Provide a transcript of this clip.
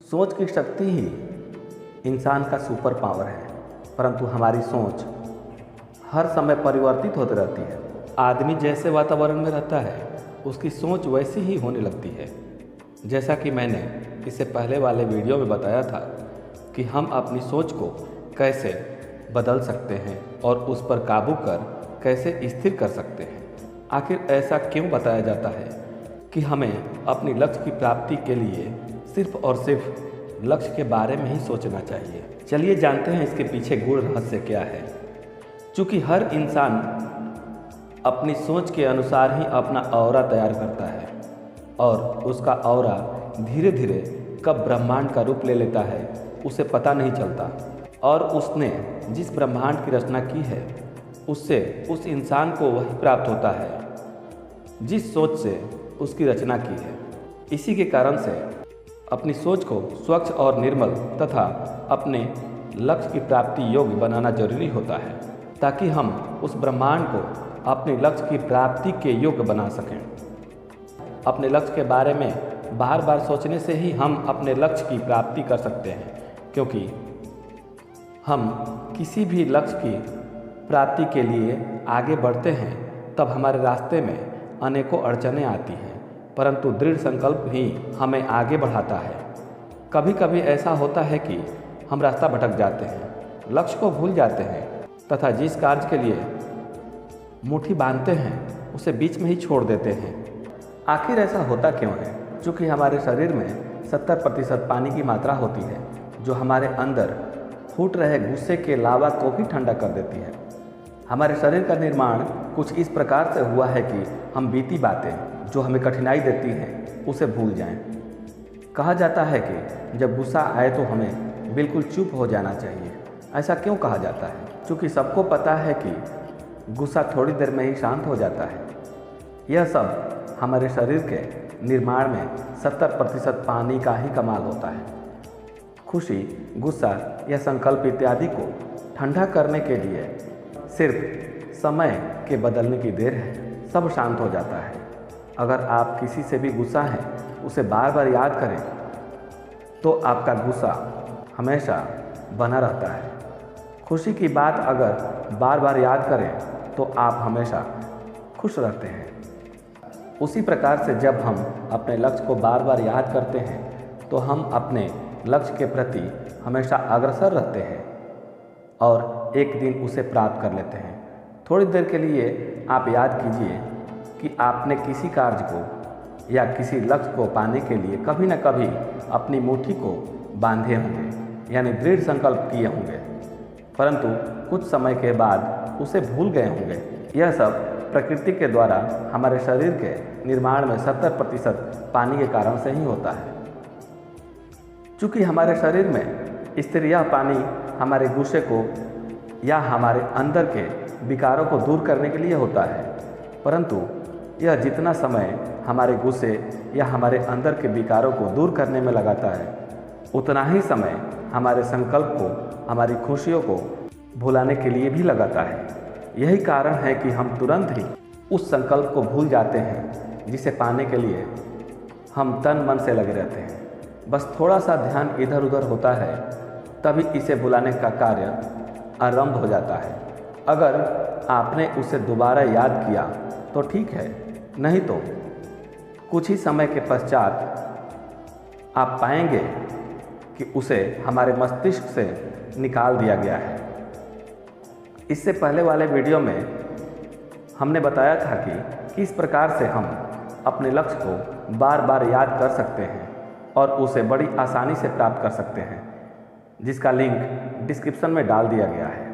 सोच की शक्ति ही इंसान का सुपर पावर है, परंतु हमारी सोच हर समय परिवर्तित होती रहती है। आदमी जैसे वातावरण में रहता है उसकी सोच वैसी ही होने लगती है। जैसा कि मैंने इससे पहले वाले वीडियो में बताया था कि हम अपनी सोच को कैसे बदल सकते हैं और उस पर काबू कर कैसे स्थिर कर सकते हैं। आखिर ऐसा क्यों बताया जाता है कि हमें अपनी लक्ष्य की प्राप्ति के लिए सिर्फ और सिर्फ लक्ष्य के बारे में ही सोचना चाहिए। चलिए जानते हैं इसके पीछे गूढ़ रहस्य क्या है। चूँकि हर इंसान अपनी सोच के अनुसार ही अपना ऑरा तैयार करता है और उसका ऑरा धीरे धीरे कब ब्रह्मांड का रूप ले लेता है उसे पता नहीं चलता, और उसने जिस ब्रह्मांड की रचना की है उससे उस इंसान को वही प्राप्त होता है जिस सोच से उसकी रचना की है। इसी के कारण से अपनी सोच को स्वच्छ और निर्मल तथा अपने लक्ष्य की प्राप्ति योग्य बनाना जरूरी होता है, ताकि हम उस ब्रह्मांड को अपने लक्ष्य की प्राप्ति के योग्य बना सकें। अपने लक्ष्य के बारे में बार बार सोचने से ही हम अपने लक्ष्य की प्राप्ति कर सकते हैं, क्योंकि हम किसी भी लक्ष्य की प्राप्ति के लिए आगे बढ़ते हैं तब हमारे रास्ते में अनेकों अड़चनें आती हैं, परंतु दृढ़ संकल्प ही हमें आगे बढ़ाता है। कभी कभी ऐसा होता है कि हम रास्ता भटक जाते हैं, लक्ष्य को भूल जाते हैं तथा जिस कार्य के लिए मुट्ठी बांधते हैं उसे बीच में ही छोड़ देते हैं। आखिर ऐसा होता क्यों है? क्योंकि हमारे शरीर में 70% पानी की मात्रा होती है, जो हमारे अंदर फूट रहे गुस्से के लावा को भी ठंडा कर देती है। हमारे शरीर का निर्माण कुछ इस प्रकार से हुआ है कि हम बीती बातें जो हमें कठिनाई देती हैं उसे भूल जाएं। कहा जाता है कि जब गुस्सा आए तो हमें बिल्कुल चुप हो जाना चाहिए। ऐसा क्यों कहा जाता है? क्योंकि सबको पता है कि गुस्सा थोड़ी देर में ही शांत हो जाता है। यह सब हमारे शरीर के निर्माण में 70% पानी का ही कमाल होता है। खुशी, गुस्सा या संकल्प इत्यादि को ठंडा करने के लिए सिर्फ समय के बदलने की देर है, सब शांत हो जाता है। अगर आप किसी से भी गुस्सा हैं उसे बार बार याद करें तो आपका गुस्सा हमेशा बना रहता है। खुशी की बात अगर बार बार याद करें तो आप हमेशा खुश रहते हैं। उसी प्रकार से जब हम अपने लक्ष्य को बार बार याद करते हैं तो हम अपने लक्ष्य के प्रति हमेशा अग्रसर रहते हैं और एक दिन उसे प्राप्त कर लेते हैं। थोड़ी देर के लिए आप याद कीजिए कि आपने किसी कार्य को या किसी लक्ष्य को पाने के लिए कभी न कभी अपनी मुट्ठी को बांधे होंगे, यानी दृढ़ संकल्प किए होंगे, परंतु कुछ समय के बाद उसे भूल गए होंगे। यह सब प्रकृति के द्वारा हमारे शरीर के निर्माण में 70% पानी के कारण से ही होता है। चूँकि हमारे शरीर में स्थिर यह पानी हमारे गुस्से को या हमारे अंदर के विकारों को दूर करने के लिए होता है, परंतु यह जितना समय हमारे गुस्से या हमारे अंदर के विकारों को दूर करने में लगाता है, उतना ही समय हमारे संकल्प को, हमारी खुशियों को भुलाने के लिए भी लगाता है। यही कारण है कि हम तुरंत ही उस संकल्प को भूल जाते हैं जिसे पाने के लिए हम तन मन से लगे रहते हैं। बस थोड़ा सा ध्यान इधर उधर होता है तभी इसे भुलाने का कार्य आरंभ हो जाता है। अगर आपने उसे दोबारा याद किया तो ठीक है, नहीं तो कुछ ही समय के पश्चात आप पाएंगे कि उसे हमारे मस्तिष्क से निकाल दिया गया है। इससे पहले वाले वीडियो में हमने बताया था कि किस प्रकार से हम अपने लक्ष्य को बार बार याद कर सकते हैं और उसे बड़ी आसानी से प्राप्त कर सकते हैं, जिसका लिंक डिस्क्रिप्शन में डाल दिया गया है।